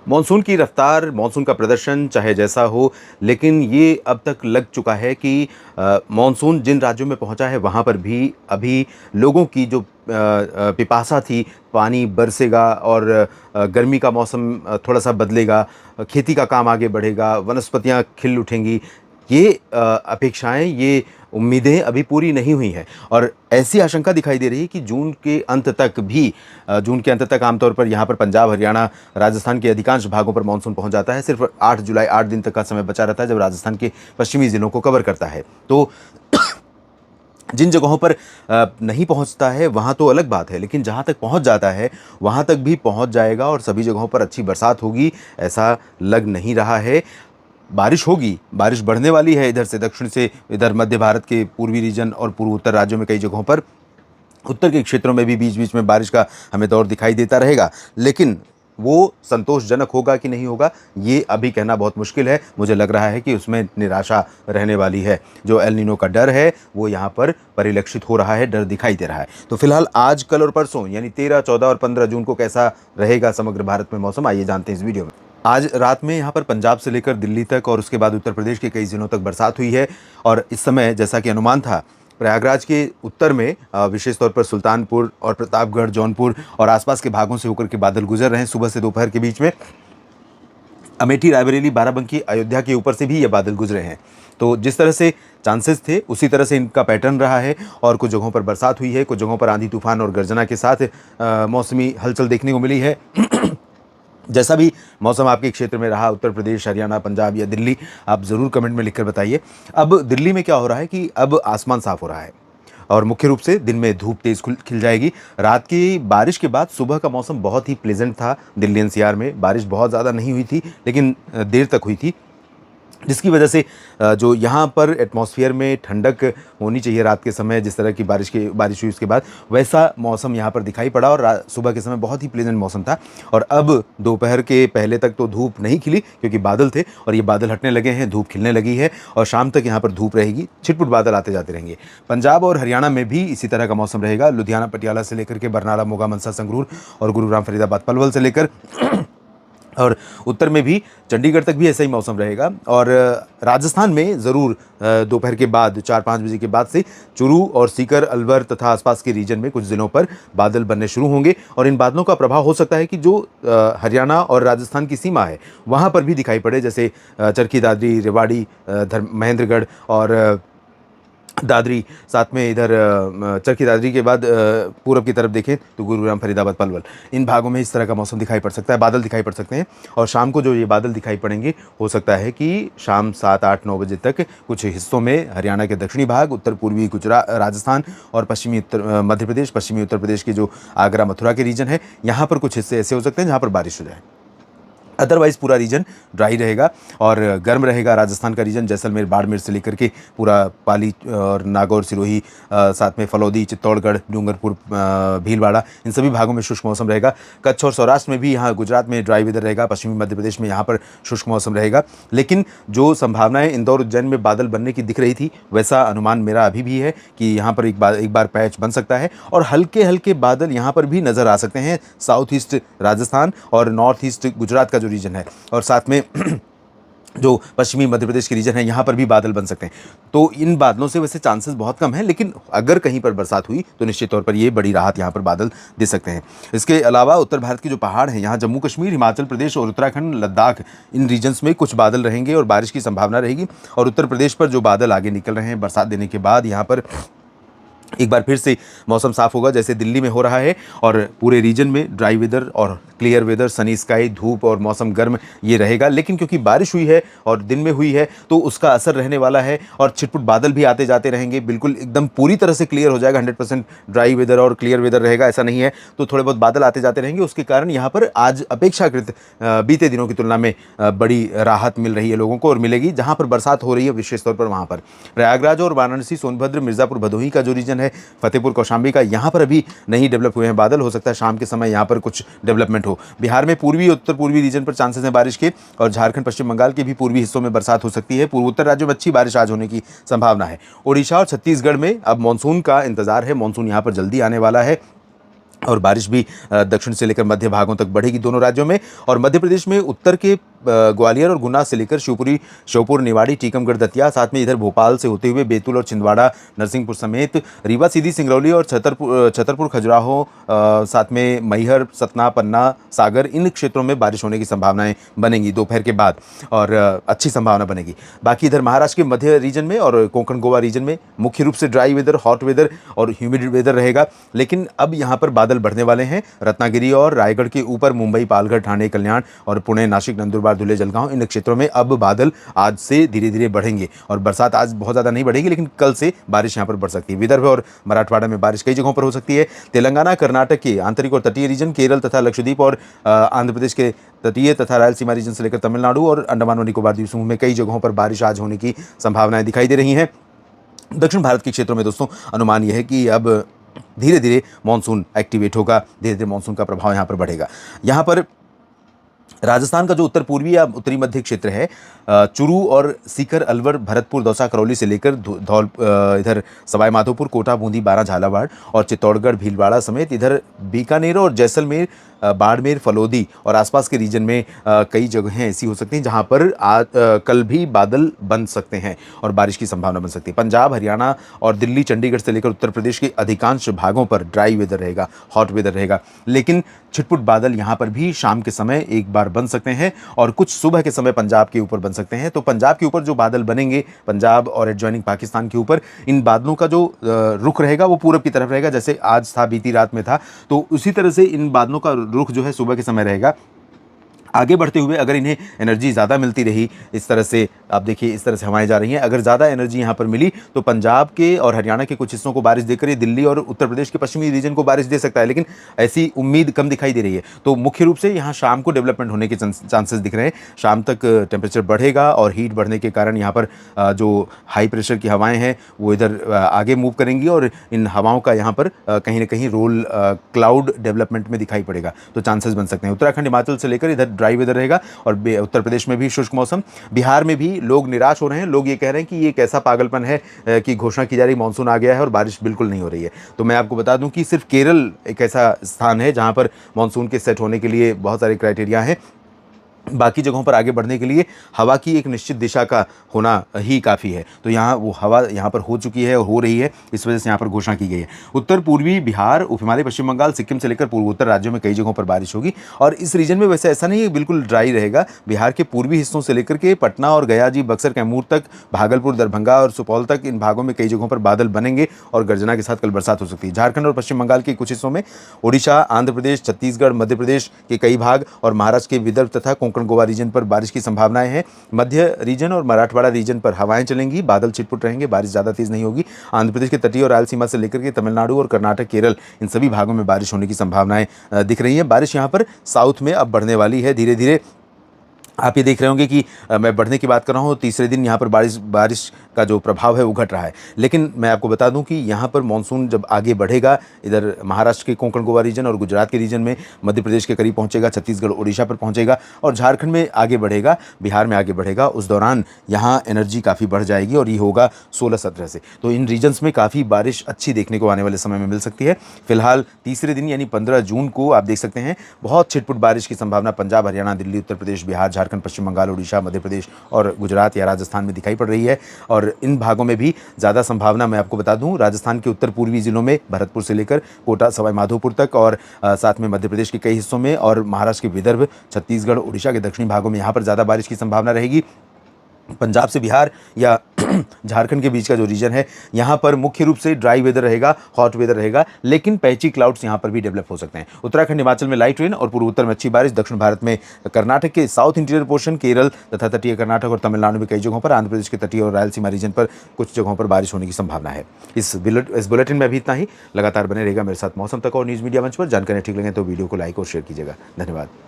Monsoon की रफ्तार, monsoon का प्रदर्शन चाहे जैसा हो, लेकिन ये अब तक लग चुका है कि मॉनसून जिन राज्यों में पहुंचा है वहां पर भी अभी लोगों की जो पिपासा थी, पानी बरसेगा और गर्मी का मौसम थोड़ा-सा बदलेगा, खेती का काम आगे बढ़ेगा, वनस्पतियाँ खिल उठेंगी। ये अपेक्षाएँ, ये उम्मीदें अभी पूरी नहीं हुई हैं और ऐसी आशंका दिखाई दे रही है कि जून के अंत तक आमतौर पर यहाँ पर पंजाब, हरियाणा, राजस्थान के अधिकांश भागों पर मानसून पहुँच जाता है। सिर्फ 8 जुलाई 8 दिन तक का समय बचा रहता है जब राजस्थान के पश्चिमी ज़िलों को कवर करता है। तो जिन जगहों पर नहीं पहुँचता है वहाँ तो अलग बात है, लेकिन जहाँ तक पहुँच जाता है वहाँ तक भी पहुँच जाएगा और सभी जगहों पर अच्छी बरसात होगी, ऐसा लग नहीं रहा है। बारिश होगी, बारिश बढ़ने वाली है इधर से दक्षिण से, इधर मध्य भारत के पूर्वी रीजन और पूर्व उत्तर राज्यों में कई जगहों पर, उत्तर के क्षेत्रों में भी बीच-बीच में बारिश का हमें दौर दिखाई देता रहेगा। लेकिन वो संतोषजनक होगा कि नहीं होगा, ये अभी कहना बहुत मुश्किल है। मुझे लग रहा है कि उसमें निराशा रहने वाली है। जो एल नीनो का डर है, वो यहाँ पर परिलक्षित हो रहा है, डर दिखाई दे रहा है। तो फिलहाल आज, कल और परसों यानी 13, 14 और 15 जून को कैसा रहेगा समग्र भारत में मौसम, आइए जानते हैं इस वीडियो में। आज रात में यहाँ पर पंजाब से लेकर दिल्ली तक और उसके बाद उत्तर प्रदेश के कई ज़िलों तक बरसात हुई है और इस समय जैसा कि अनुमान था, प्रयागराज के उत्तर में विशेष तौर पर सुल्तानपुर और प्रतापगढ़, जौनपुर और आसपास के भागों से होकर के बादल गुजर रहे हैं सुबह से दोपहर के बीच में। अमेठी, रायबरेली, बाराबंकी, अयोध्या के ऊपर से भी ये बादल गुजरे हैं। तो जिस तरह से चांसेस थे उसी तरह से इनका पैटर्न रहा है और कुछ जगहों पर बरसात हुई है, कुछ जगहों पर आंधी तूफान और गर्जना के साथ मौसमी हलचल देखने को मिली है। जैसा भी मौसम आपके क्षेत्र में रहा, उत्तर प्रदेश, हरियाणा, पंजाब या दिल्ली, आप ज़रूर कमेंट में लिखकर बताइए। अब दिल्ली में क्या हो रहा है कि अब आसमान साफ हो रहा है और मुख्य रूप से दिन में धूप तेज़ खिल जाएगी। रात की बारिश के बाद सुबह का मौसम बहुत ही प्लेजेंट था दिल्ली एनसीआर में। बारिश बहुत ज़्यादा नहीं हुई थी, लेकिन देर तक हुई थी, जिसकी वजह से जो यहाँ पर एटमॉस्फेयर में ठंडक होनी चाहिए रात के समय, जिस तरह की बारिश हुई उसके बाद वैसा मौसम यहाँ पर दिखाई पड़ा और सुबह के समय बहुत ही प्लेजेंट मौसम था। और अब दोपहर के पहले तक तो धूप नहीं खिली क्योंकि बादल थे और ये बादल हटने लगे हैं, धूप खिलने लगी है और शाम तक यहाँ पर धूप रहेगी, छिटपुट बादल आते जाते रहेंगे। पंजाब और हरियाणा में भी इसी तरह का मौसम रहेगा। लुधियाना, पटियाला से लेकर के बरनाला, मोगा, मनसा, संगरूर और गुरुग्राम, फरीदाबाद, पलवल से लेकर और उत्तर में भी चंडीगढ़ तक भी ऐसा ही मौसम रहेगा। और राजस्थान में ज़रूर दोपहर के बाद 4-5 बजे के बाद से चुरू और सीकर, अलवर तथा आसपास के रीजन में कुछ ज़िलों पर बादल बनने शुरू होंगे और इन बादलों का प्रभाव हो सकता है कि जो हरियाणा और राजस्थान की सीमा है वहाँ पर भी दिखाई पड़े, जैसे चरखी दादरी, रेवाड़ी, महेंद्रगढ़ और दादरी, साथ में इधर चरखी दादरी के बाद पूरब की तरफ देखें तो गुरुग्राम, फरीदाबाद, पलवल, इन भागों में इस तरह का मौसम दिखाई पड़ सकता है, बादल दिखाई पड़ सकते हैं। और शाम को जो ये बादल दिखाई पड़ेंगे, हो सकता है कि शाम 7, 8, 9 बजे तक कुछ हिस्सों में हरियाणा के दक्षिणी भाग, उत्तर पूर्वी गुजरात, राजस्थान और पश्चिमी मध्य प्रदेश, पश्चिमी उत्तर प्रदेश के जो आगरा, मथुरा के रीजन है, यहाँ पर कुछ हिस्से ऐसे हो सकते हैं जहाँ पर बारिश हो जाए। अदरवाइज़ पूरा रीजन ड्राई रहेगा और गर्म रहेगा। राजस्थान का रीजन जैसलमेर, बाड़मेर से लेकर के पूरा पाली और नागौर, सिरोही, साथ में फलौदी, चित्तौड़गढ़, डूंगरपुर, भीलवाड़ा, इन सभी भागों में शुष्क मौसम रहेगा। कच्छ और सौराष्ट्र में भी, यहाँ गुजरात में ड्राई वेदर रहेगा। पश्चिमी मध्य प्रदेश में यहाँ पर शुष्क मौसम रहेगा। लेकिन जो संभावनाएं इंदौर, उज्जैन में बादल बनने की दिख रही थी, वैसा अनुमान मेरा अभी भी है कि यहाँ पर एक बार पैच बन सकता है और हल्के हल्के बादल यहाँ पर भी नज़र आ सकते हैं। साउथ ईस्ट राजस्थान और नॉर्थ ईस्ट गुजरात का जो रीजन है और साथ में जो पश्चिमी मध्य प्रदेश के रीजन है, यहाँ पर भी बादल बन सकते हैं। तो इन बादलों से वैसे चांसेस बहुत कम हैं, लेकिन अगर कहीं पर बरसात हुई तो निश्चित तौर पर ये बड़ी राहत यहाँ पर बादल दे सकते हैं। इसके अलावा उत्तर भारत के जो पहाड़ हैं, यहाँ जम्मू कश्मीर, हिमाचल प्रदेश और उत्तराखंड, लद्दाख, इन रीजन्स में कुछ बादल रहेंगे और बारिश की संभावना रहेगी। और उत्तर प्रदेश पर जो बादल आगे निकल रहे हैं बरसात देने के बाद, यहाँ पर एक बार फिर से मौसम साफ होगा जैसे दिल्ली में हो रहा है और पूरे रीजन में ड्राई वेदर और क्लियर वेदर, सनी स्काई, धूप और मौसम गर्म ये रहेगा। लेकिन क्योंकि बारिश हुई है और दिन में हुई है तो उसका असर रहने वाला है और छिटपुट बादल भी आते जाते रहेंगे। बिल्कुल एकदम पूरी तरह से क्लियर हो जाएगा, 100% ड्राई वेदर और क्लियर वेदर रहेगा ऐसा नहीं है। तो थोड़े बहुत बादल आते जाते रहेंगे। उसके कारण यहाँ पर आज अपेक्षाकृत बीते दिनों की तुलना में बड़ी राहत मिल रही है लोगों को और मिलेगी। जहाँ पर बरसात हो रही है विशेष तौर पर वहाँ पर प्रयागराज और वाराणसी, सोनभद्र, मिर्ज़ापुर, भदोही का जो रीजन है, फतेहपुर, कौशाम्बी का, यहाँ पर अभी नहीं डेवलप हुए हैं बादल। हो सकता है शाम के समय यहाँ पर कुछ डेवलपमेंट हो। बिहार में पूर्वी उत्तर पूर्वी रीजन पर चांसेस हैं बारिश के और झारखंड, पश्चिम बंगाल के भी पूर्वी हिस्सों में बरसात हो सकती है। पूर्व उत्तर राज्यों में अच्छी बारिश आज होने की संभावना है। ओडिशा और छत्तीसगढ़ में अब मानसून का इंतजार है, मानसून यहाँ पर जल्दी आने वाला है। और बारिश भी दक्षिण से लेकर मध्य भागों तक बढ़ेगी दोनों राज्यों में। और मध्य प्रदेश में उत्तर के ग्वालियर और गुना से लेकर शिवपुरी, श्योपुर, निवाड़ी, टीकमगढ़, दतिया, साथ में इधर भोपाल से होते हुए बैतूल और छिंदवाड़ा, नरसिंहपुर समेत रीवा, सीधी, सिंगरौली और छतरपुर, खजुराहो, साथ में मैहर, सतना, पन्ना, सागर, इन क्षेत्रों में बारिश होने की संभावनाएं बनेंगी दोपहर के बाद, और अच्छी संभावना बनेगी। बाकी इधर महाराष्ट्र के मध्य रीजन में और कोंकण गोवा रीजन में मुख्य रूप से ड्राई वेदर, हॉट वेदर और ह्यूमिड वेदर रहेगा। लेकिन अब यहाँ पर बादल बढ़ने वाले हैं। रत्नागिरी और रायगढ़ के ऊपर मुंबई, पालघर, ठाणे, कल्याण और पुणे, नासिक, नंदुरबार, धुले, जलगांव, इन क्षेत्रों में अब बादल आज से धीरे धीरे बढ़ेंगे। और बरसात आज बहुत ज़्यादा नहीं बढ़ेगी, लेकिन कल से बारिश यहाँ पर बढ़ सकती है। विदर्भ और मराठवाड़ा में बारिश कई जगहों पर हो सकती है। तेलंगाना, कर्नाटक के आंतरिक और तटीय रीजन, केरल तथा लक्षद्वीप और आंध्र प्रदेश के तटीय तथा रायलसीमा रीजन से लेकर तमिलनाडु और अंडमान और निकोबार द्वीप समूह में कई जगहों पर बारिश आज होने की संभावनाएं दिखाई दे रही हैं। दक्षिण भारत के क्षेत्रों में दोस्तों अनुमान यह है कि अब धीरे धीरे मानसून एक्टिवेट होगा, धीरे धीरे मानसून का प्रभाव यहाँ पर बढ़ेगा। यहाँ पर राजस्थान का जो उत्तर पूर्वी या उत्तरी मध्य क्षेत्र है, चुरू और सीकर, अलवर, भरतपुर, दौसा, करौली से लेकर धौल, इधर सवाई माधोपुर, कोटा, बूंदी, बारां, झालावाड़ और चित्तौड़गढ़, भीलवाड़ा समेत इधर बीकानेर और जैसलमेर, बाड़मेर, फलोदी और आसपास के रीजन में कई जगहें ऐसी हो सकती हैं जहां पर कल भी बादल बन सकते हैं और बारिश की संभावना बन सकती है। पंजाब, हरियाणा और दिल्ली, चंडीगढ़ से लेकर उत्तर प्रदेश के अधिकांश भागों पर ड्राई वेदर रहेगा, हॉट वेदर रहेगा। लेकिन छिटपुट बादल यहाँ पर भी शाम के समय एक बार बन सकते हैं और कुछ सुबह के समय पंजाब के ऊपर बन सकते हैं। तो पंजाब के ऊपर जो बादल बनेंगे, पंजाब और एडजॉइनिंग पाकिस्तान के ऊपर, इन बादलों का जो रुख रहेगा वो पूरब की तरफ रहेगा, जैसे आज था, बीती रात में था। तो उसी तरह से इन बादलों का रुख जो है सुबह के समय रहेगा। आगे बढ़ते हुए अगर इन्हें एनर्जी ज़्यादा मिलती रही, इस तरह से आप देखिए इस तरह से हवाएं जा रही हैं, अगर ज़्यादा एनर्जी यहाँ पर मिली तो पंजाब के और हरियाणा के कुछ हिस्सों को बारिश देकर ये दिल्ली और उत्तर प्रदेश के पश्चिमी रीजन को बारिश दे सकता है, लेकिन ऐसी उम्मीद कम दिखाई दे रही है। तो मुख्य रूप से यहाँ शाम को डेवलपमेंट होने के चांसेस दिख रहे हैं। शाम तक टेम्परेचर बढ़ेगा और हीट बढ़ने के कारण यहाँ पर जो हाई प्रेशर की हवाएँ हैं वो इधर आगे मूव करेंगी और इन हवाओं का यहाँ पर कहीं ना कहीं रोल क्लाउड डेवलपमेंट में दिखाई पड़ेगा, तो चांसेस बन सकते हैं। उत्तराखंड, हिमाचल से लेकर इधर ड्राई वेदर रहेगा और उत्तर प्रदेश में भी शुष्क मौसम। बिहार में भी लोग निराश हो रहे हैं, लोग ये कह रहे हैं कि ये कैसा पागलपन है कि घोषणा की जा रही मानसून आ गया है और बारिश बिल्कुल नहीं हो रही है। तो मैं आपको बता दूं कि सिर्फ केरल एक ऐसा स्थान है जहां पर मानसून के सेट होने के लिए बहुत सारे क्राइटेरिया हैं। बाकी जगहों पर आगे बढ़ने के लिए हवा की एक निश्चित दिशा का होना ही काफ़ी है। तो यहाँ वो हवा यहाँ पर हो चुकी है और हो रही है, इस वजह से यहाँ पर घोषणा की गई है। उत्तर पूर्वी बिहार, उप हिमालय, पश्चिम बंगाल, सिक्किम से लेकर पूर्वोत्तर राज्यों में कई जगहों पर बारिश होगी और इस रीजन में वैसे ऐसा नहीं है बिल्कुल ड्राई रहेगा। बिहार के पूर्वी हिस्सों से लेकर के पटना और गया जी, बक्सर, कैमूर तक, भागलपुर, दरभंगा और सुपौल तक, इन भागों में कई जगहों पर बादल बनेंगे और गर्जना के साथ कल बरसात हो सकती है। झारखंड और पश्चिम बंगाल के कुछ हिस्सों में, ओडिशा, आंध्र प्रदेश, छत्तीसगढ़, मध्य प्रदेश के कई भाग और महाराष्ट्र के विदर्भ तथा कोंकण गोवा रीजन पर बारिश की संभावनाएं हैं। मध्य रीजन और मराठवाड़ा रीजन पर हवाएं चलेंगी, बादल छिटपुट रहेंगे, बारिश ज़्यादा तेज नहीं होगी। आंध्र प्रदेश के तटीय और रायलसीमा से लेकर के तमिलनाडु और कर्नाटक, केरल, इन सभी भागों में बारिश होने की संभावनाएं दिख रही हैं। बारिश यहाँ पर साउथ में अब बढ़ने वाली है धीरे धीरे। आप ये देख रहे होंगे कि मैं बढ़ने की बात कर रहा हूँ, तीसरे दिन यहाँ पर बारिश का जो प्रभाव है वो घट रहा है। लेकिन मैं आपको बता दूं कि यहाँ पर मानसून जब आगे बढ़ेगा, इधर महाराष्ट्र के कोंकण गोवा रीजन और गुजरात के रीजन में, मध्य प्रदेश के करीब पहुँचेगा, छत्तीसगढ़, उड़ीसा पर पहुँचेगा और झारखंड में आगे बढ़ेगा, बिहार में आगे बढ़ेगा। उस दौरान यहाँ एनर्जी काफ़ी बढ़ जाएगी और ये होगा 16-17 से। तो इन रीजन्स में काफ़ी बारिश अच्छी देखने को आने वाले समय में मिल सकती है। फिलहाल तीसरे दिन यानी 15 जून को आप देख सकते हैं बहुत छिटपुट बारिश की संभावना पंजाब, हरियाणा, दिल्ली, उत्तर प्रदेश, बिहार, झारखंड, पश्चिम बंगाल, उड़ीसा, मध्य प्रदेश और गुजरात या राजस्थान में दिखाई पड़ रही है। और इन भागों में भी ज़्यादा संभावना मैं आपको बता दूं, राजस्थान के उत्तर पूर्वी जिलों में, भरतपुर से लेकर कोटा, सवाई माधोपुर तक और साथ में मध्य प्रदेश के कई हिस्सों में और महाराष्ट्र के विदर्भ, छत्तीसगढ़, उड़ीसा के दक्षिणी भागों में यहाँ पर ज़्यादा बारिश की संभावना रहेगी। पंजाब से बिहार या झारखंड के बीच का जो रीजन है यहाँ पर मुख्य रूप से ड्राई वेदर रहेगा, हॉट वेदर रहेगा, लेकिन पैची क्लाउड्स यहाँ पर भी डेवलप हो सकते हैं। उत्तराखंड, हिमाचल में लाइट रेन और पूर्वोत्तर में अच्छी बारिश। दक्षिण भारत में कर्नाटक के साउथ इंटीरियर पोर्शन, केरल तथा तटीय कर्नाटक और तमिलनाडु में कई जगहों पर, आंध्र प्रदेश के तटीय और रायलसीमा रीजन पर कुछ जगहों पर बारिश होने की संभावना है। इस बुलेटिन में अभी इतना ही। लगातार बने रहेगा मेरे साथ मौसम तक और न्यूज़ मीडिया मंच पर। जानकारी ठीक लगे तो वीडियो को लाइक और शेयर कीजिएगा। धन्यवाद।